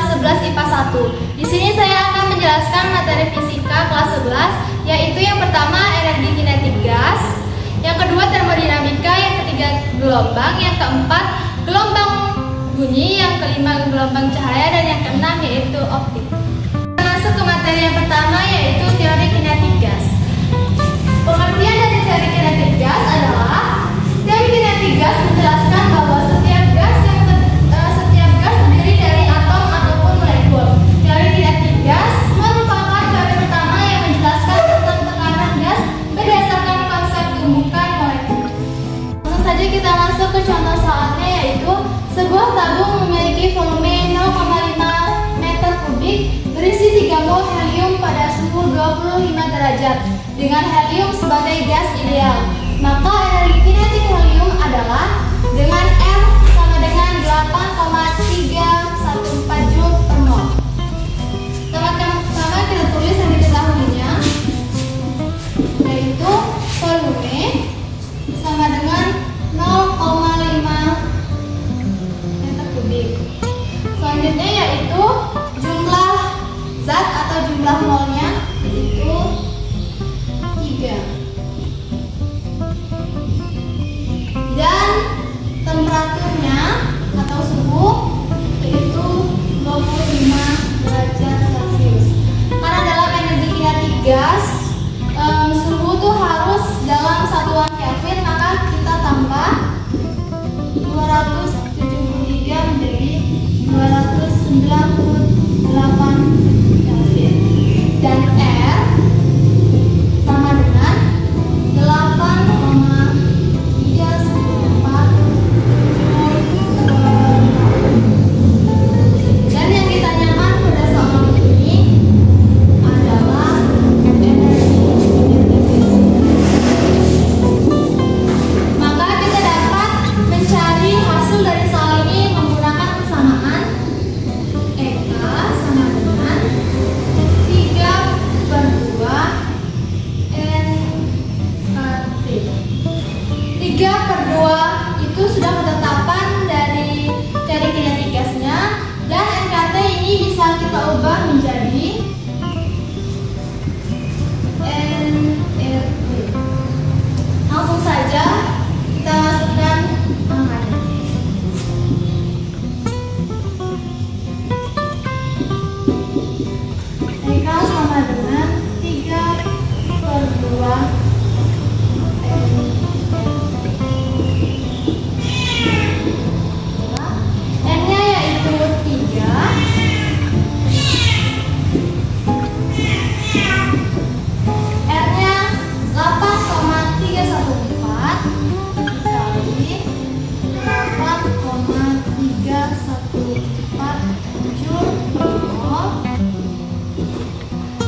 kelas 11 IPA 1. Di sini saya akan menjelaskan materi fisika kelas 11, yaitu yang pertama energi kinetik gas, yang kedua termodinamika, yang ketiga gelombang, yang keempat gelombang bunyi, yang kelima gelombang cahaya, dan yang keenam yaitu optik. Kita masuk ke materi yang pertama, yaitu teori kinetik gas. Pengertian dari teori kinetik gas adalah teori kinetik gas menjelaskan bahwa setiap gas terdiri dari atom ataupun molekul. Teori kinetik gas merupakan teori pertama yang menjelaskan tentang tekanan gas berdasarkan konsep tumbukan molekul. Langsung saja kita masuk ke contoh soalnya, yaitu sebuah tabung memiliki volume 0,5 meter kubik berisi 3 mol helium pada suhu 25 derajat dengan helium sebagai gas ideal. Maka energi kinetik helium adalah dengan R sama dengan 8,314 Joule per mol. Pertama kita tulis yang diketahuinya, yaitu volume sama dengan 0,5 meter kubik. Selanjutnya yaitu jumlah zat atau jumlah molnya, yaitu 3. Dan temperaturnya atau suhu yaitu 25 derajat Celcius. Karena dalam energi kinetik gas suhu tuh harus dalam satuan Kelvin, maka kita tambah 273 menjadi 298 Kelvin. Dan R sama dengan 8,314 Joule per mol. Dan yang ditanyakan pada soal ini adalah energi kinetik gas. Maka kita dapat mencari hasil dari soal ini menggunakan persamaan EK sama dengan 3/2 NKT. 3/2 itu sudah ketetapan dari teori kinetik gasnya, dan NKT ini bisa kita ubah menjadi nRT. Langsung saja kita masukkan angkanya. EK sama dengan 3/2 N-nya yaitu 3, R-nya 8,314 dikali 8,314 Joule per mol,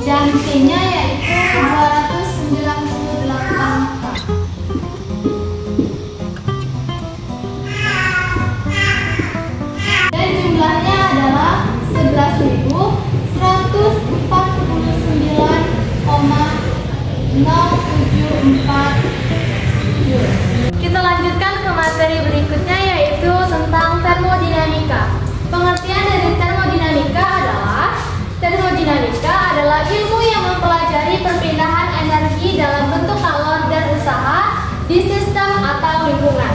dan T-nya yaitu 298. Dan jumlahnya adalah 11.149,074 Joule. Kita lanjutkan ke materi berikutnya, yaitu tentang termodinamika. Pengertian dari termodinamika adalah ilmu yang mempelajari perpindahan energi dalam bentuk kalor dan usaha di sistem atau lingkungan.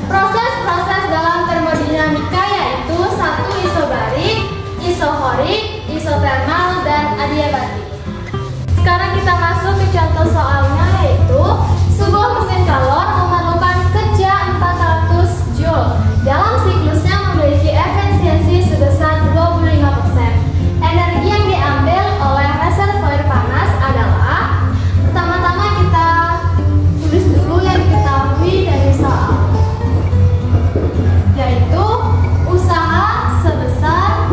Proses-proses dalam termodinamika yaitu 1 isobarik, isohorik, isotermal, dan adiabatik. Sekarang kita masuk ke contoh soalnya, yaitu sebuah mesin kalor memerlukan kerja 400 Joule. Dalam siklusnya memiliki efisiensi sebesar 25%. Energi yang diambil oleh reservoir panas adalah, pertama-tama kita tulis dulu yang diketahui dari soal, yaitu usaha sebesar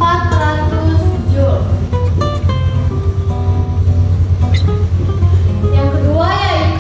400 Joule. Yang kedua yaitu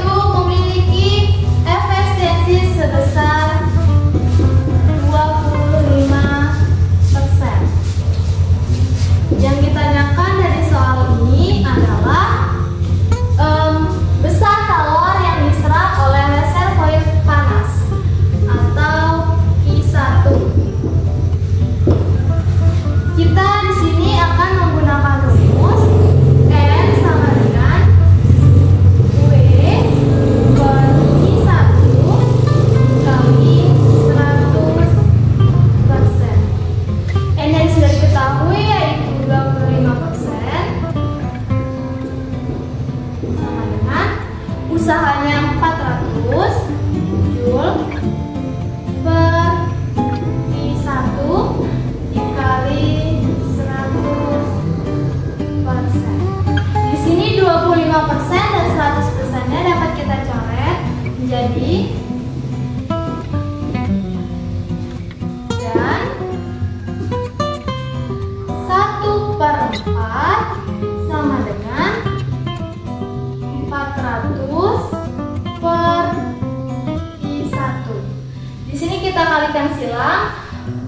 kita kalikan silang.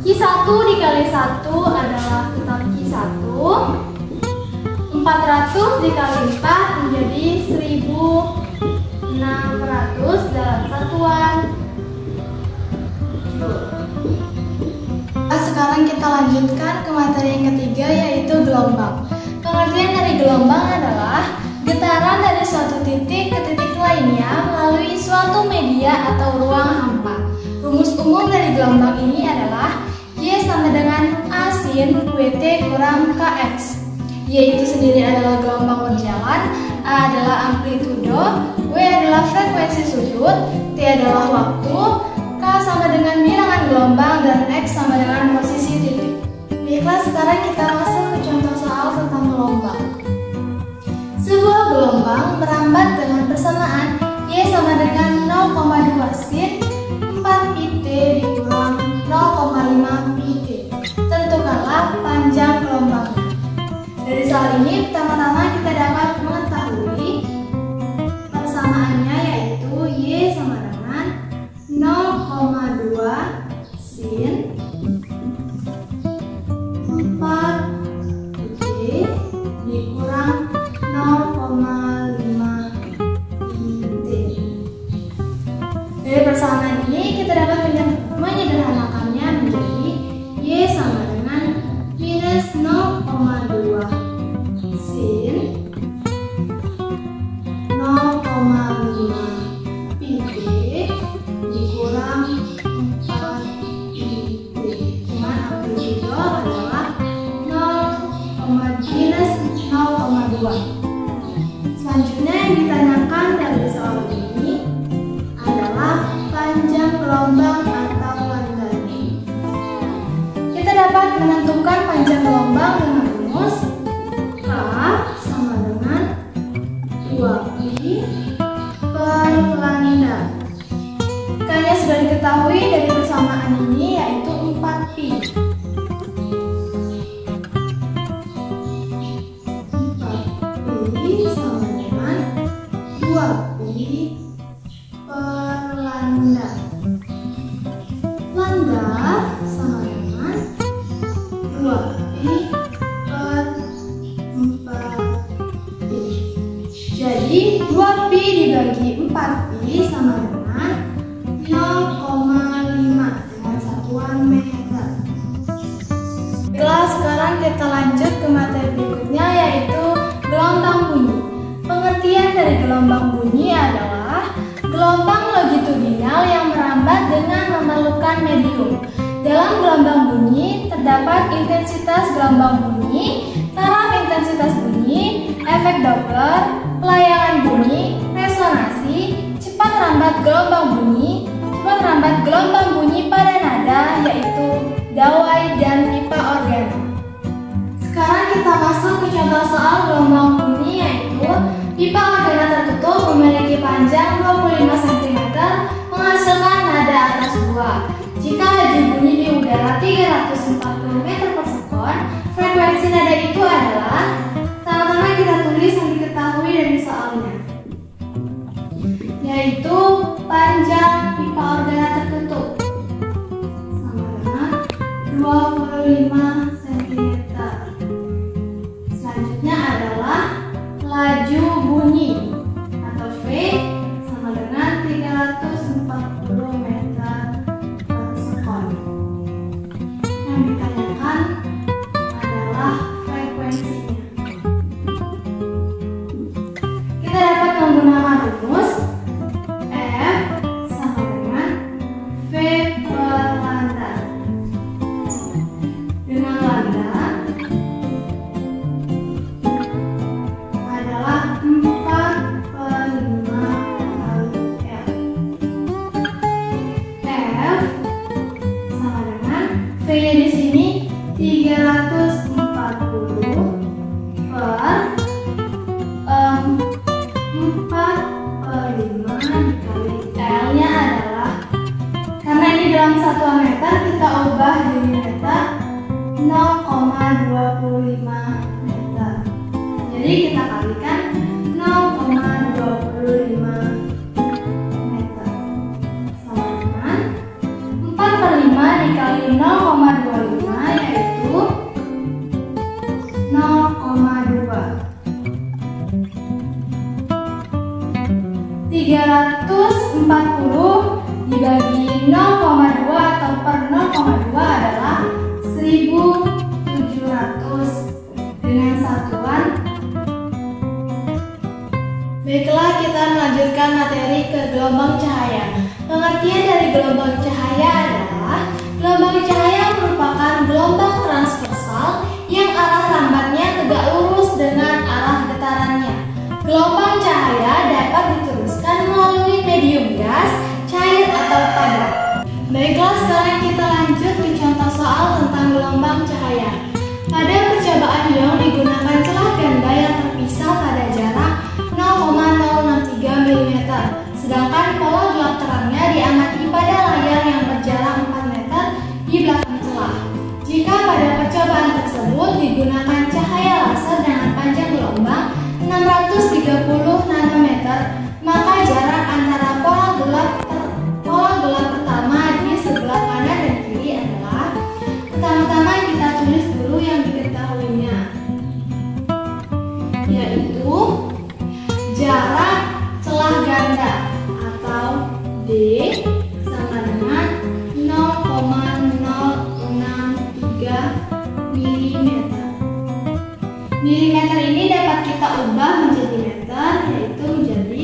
Q1 dikali 1 adalah tetap Q1. 400 dikali 4 menjadi 1600 dalam satuan Joule. Sekarang kita lanjutkan ke materi yang ketiga, yaitu gelombang. Pengertian dari gelombang adalah getaran dari suatu titik ke titik lainnya melalui suatu media atau ruang hampa. Rumus umum dari gelombang ini adalah Y sama dengan A sin WT kurang KX. Y itu sendiri adalah gelombang berjalan, A adalah amplitudo, W adalah frekuensi sudut, T adalah waktu, K sama dengan bilangan gelombang, dan X sama dengan posisi titik. Baiklah, sekarang kita masuk ke contoh soal tentang gelombang. Sebuah gelombang merambat dengan persamaan Y sama dengan 0,2 sin 4 pt dikurang 0,5 pt. Tentukanlah panjang gelombangnya. Dari soal ini, pertama-tama kita dapat mengetahui persamaannya, yaitu Y sama dengan 0,2 sin 4 pt dikurang 0,5 pt. Dari persamaan ini kita dapat menyederhanakannya menjadi Y sama dengan minus 0,2 sin 0,5 pt dikurang 4 pt. Cuman amplitudo adalah minus 0,2. Selanjutnya yang ditanyakan dari soal ini adalah panjang gelombang atau langganya. Kita dapat menentukan panjang gelombang dengan rumus K sama dengan 2pi per lambda. K-nya sudah diketahui dari persamaan ini, yaitu 4pi. 4pi sama dengan 2pi per lambda. Lambda sama dengan 2pi per 4pi. Jadi 2pi dibagi 4pi sama dengan 0,5 dengan satuan meter. Baiklah, sekarang kita lanjut ke materi berikutnya, yaitu gelombang bunyi. Pengertian dari gelombang bunyi adalah gelombang longitudinal yang merambat dengan memerlukan medium. Dalam gelombang bunyi terdapat intensitas gelombang bunyi, taraf intensitas bunyi, efek Doppler, pelayangan bunyi, resonansi, cepat rambat gelombang bunyi pada nada, yaitu dawai dan pipa organ. Sekarang kita masuk ke contoh soal gelombang bunyi, yaitu pipa organa tertutup memiliki panjang 25 cm menghasilkan nada atas 2. Jika laju bunyi di udara 340 meter per sekon, frekuensi nada itu adalah, pertama-tama kita tulis yang diketahui dari soalnya, yaitu panjang pipa organa tertutup sama dengan 25 cm. Selanjutnya adalah laju bunyi atau V sama dengan 340 meter per sekon. Yang ditanyakan adalah frekuensinya. Kita dapat menggunakan rumus F sama dengan V per lambda. Dengan lambda adalah 4 per 5 kali F. F sama dengan V-nya di sini 340 per 4 per 5 dikali L-nya adalah, karena ini dalam satuan meter, kita ubah jadi meter, 0,25 meter. Jadi kita kalikan 0,25 meter sama dengan 4 per dikali 0,25 yaitu 0,2. 340 dibagi 0,2 atau per 0,2 adalah 1700 dengan satuan. Baiklah, kita melanjutkan materi ke gelombang cahaya. Pengertian dari gelombang cahaya adalah gelombang cahaya merupakan gelombang transversal yang arah lambatnya tegak lurus dengan arah getarannya. Gelombang cahaya dapat diteruskan melalui medium gas, cair atau padat. Baiklah, sekarang kita lanjut ke contoh soal tentang gelombang cahaya. Pada percobaan ion digunakan celah ganda yang terpisah pada jarak 0,063 mm, sedangkan pola gelap terangnya diamati pada layar yang berjarak 4 meter di belakang celah. Jika pada percobaan tersebut digunakan cahaya laser dengan panjang gelombang 630 nanometer, maka jarak antara pola gelap pertama di sebelah kanan dan kiri adalah, pertama-tama kita tulis dulu yang diketahuinya, yaitu jarak celah ganda atau D sama dengan 0,063 mm. Milimeter ini dapat kita ubah menjadi meter, yaitu menjadi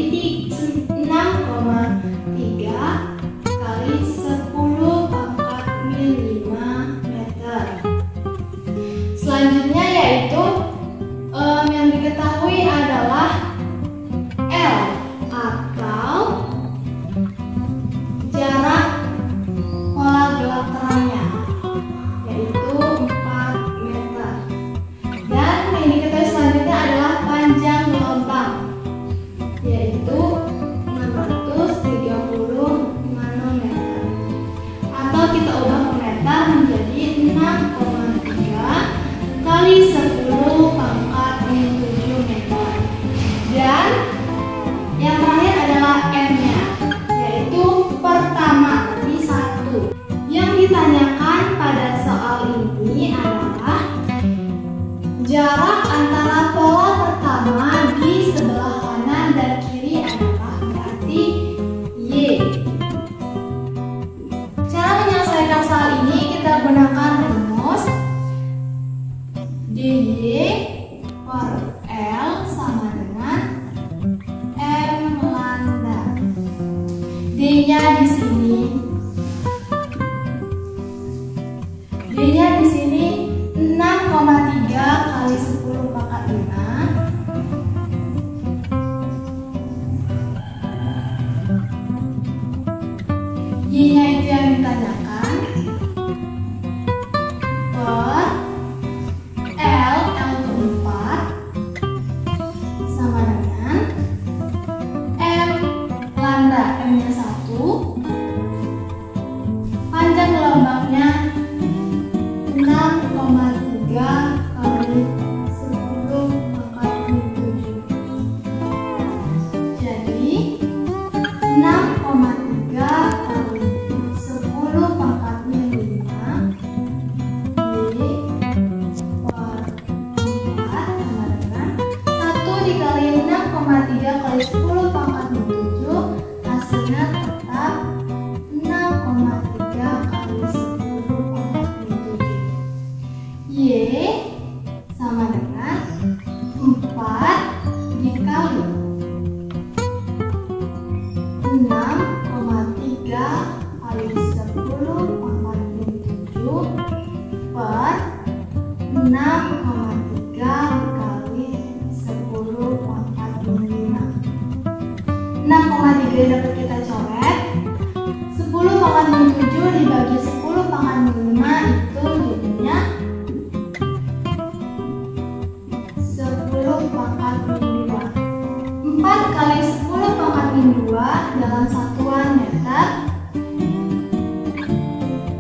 6,3 kali 10 pangkat 5 meter. Selanjutnya yaitu yang diketahui adalah L atau jarak pola gelap terangnya, yaitu 4 meter. Dan yang diketahui selanjutnya adalah panjang gelombang, yaitu 630 nanometer. Atau kita ubah ke meter menjadi 6,3 kali 10 pangkat 7 meter. Dan yang terakhir adalah M-nya, yaitu pertama, berarti 1. Yang ditanyakan pada soal ini adalah jarak antara pola pertama di sebelah kanan dan kiri adalah berarti Y. Cara menyelesaikan soal ini kita gunakan rumus DY per L sama dengan M lambda. D-nya di sini. D-nya di sini 6,3 kali 10 pangkat 5. Y-nya itu yang ditanyakan. Per L itu 4 sama dengan M lambda, M-nya 1. Panjang gelombangnya 6,3 kali 10 pangkat 7. Jadi 6,3 kali 10 pangkat 5 Y per 4 sama dengan 1 dikali 6,3 kali 10 pangkat 7, hasilnya tetap 6,3 kali 10 pangkat 7. Y sama dengan 4 dikali 6,3 kali 10 pangkat 7 per 6,3 dikali 10 pangkat 5. 6,3 dapat kita coret. 10 pangkat 7 dibagi 10 pangkat 5 itu jadinya 10 pangkat 2. 4 kali 10 pangkat 2 dalam satuan meter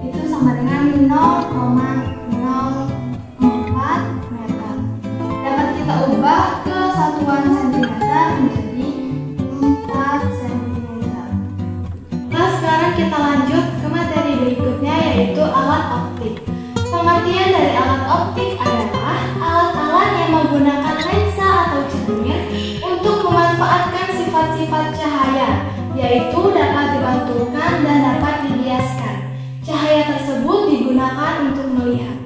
itu sama dengan 0,04 meter. Dapat kita ubah ke satuan sentimeter menjadi 4 cm. Nah, sekarang kita lanjut ke materi berikutnya, yaitu yaitu dapat dibantulkan dan dapat dihiaskan. Cahaya tersebut digunakan untuk melihat.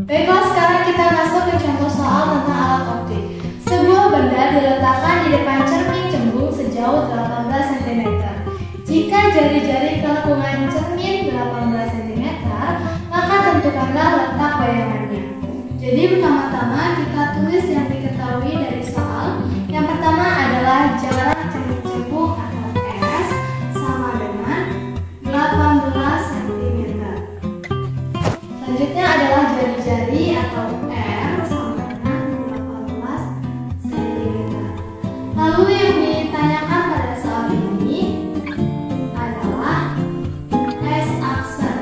Baiklah, sekarang kita masuk ke contoh soal tentang alat optik. Sebuah benda diletakkan di depan cermin cembung sejauh 18 cm. Jika jari-jari kelakuan cermin 18 cm, maka tentukanlah letak bayangannya. Jadi pertama-tama kita tulis yang diketahui dari soal. Yang pertama adalah jarak cermin cembung atau S sama dengan 18 cm. Selanjutnya adalah jari-jari atau R sama dengan 18 cm. Lalu yang ditanyakan pada soal ini adalah S aksen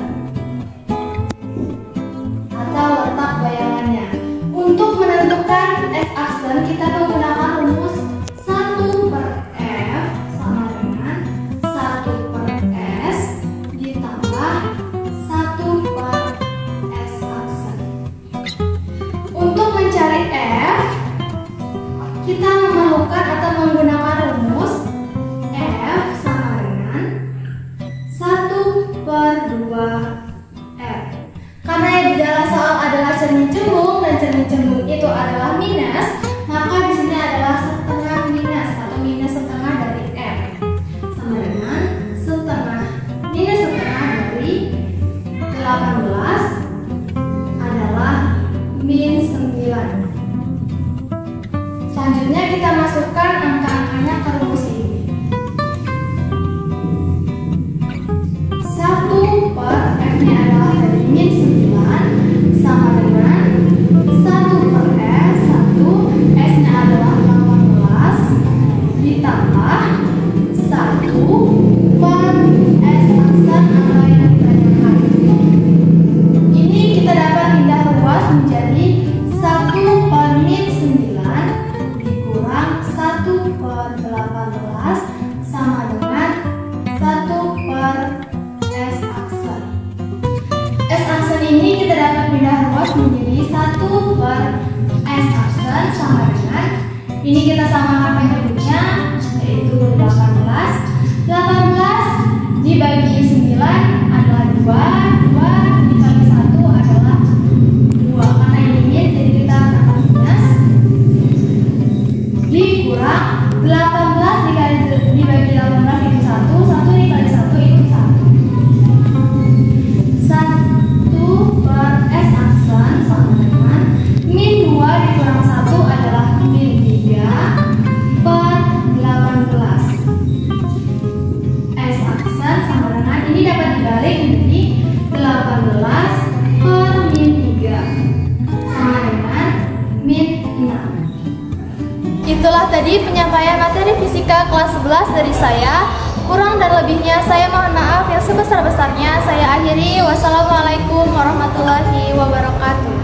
atau letak bayangannya. Untuk menentukan S aksen kita menggunakan rumus 1/F sama dengan 1/S ditambah 1/S aksen. Untuk mencari F, kita memerlukan atau menggunakan rumus F sama dengan 1/2F. Karena yang di dalam soal adalah cermin cembung dan cermin cembung itu adalah minus, maka di sini adalah setengah minus atau minus setengah dari F sama dengan setengah minus setengah dari 18 adalah min 9. Selanjutnya kita masukkan angka-angkanya ke rumus ini. 1/F-nya adalah dari min 9 sama dengan 1/S, 1/S-nya adalah 18 ditambah 1/S aksen angka yang ditanyakan. Ini kita dapat pindah ruas menjadi 1/min 9 dikurang 1/18 sama dengan 1/S aksen. S aksen ini kita dapat pindah ruas menjadi 1/S aksen sama dengan, ini kita samakan penyebutnya yaitu 18. 18 dibagi 9 adalah 2 dibagi 1 adalah 2. Karena ini min, jadi kita akan minus dikurang 18 dibagi 18 itu 1, 1 dikali 1 itu 1. 1/S aksen sama dengan min 2 dikurang 1 adalah min 3/18. S aksen sama dengan, ini dapat dibalik menjadi 18/min 3 sama dengan min 6. Itulah tadi penyampaian materi fisika kelas 11 dari saya. Kurang dan lebihnya saya mohon maaf yang sebesar-besarnya. Saya akhiri. Wassalamualaikum warahmatullahi wabarakatuh.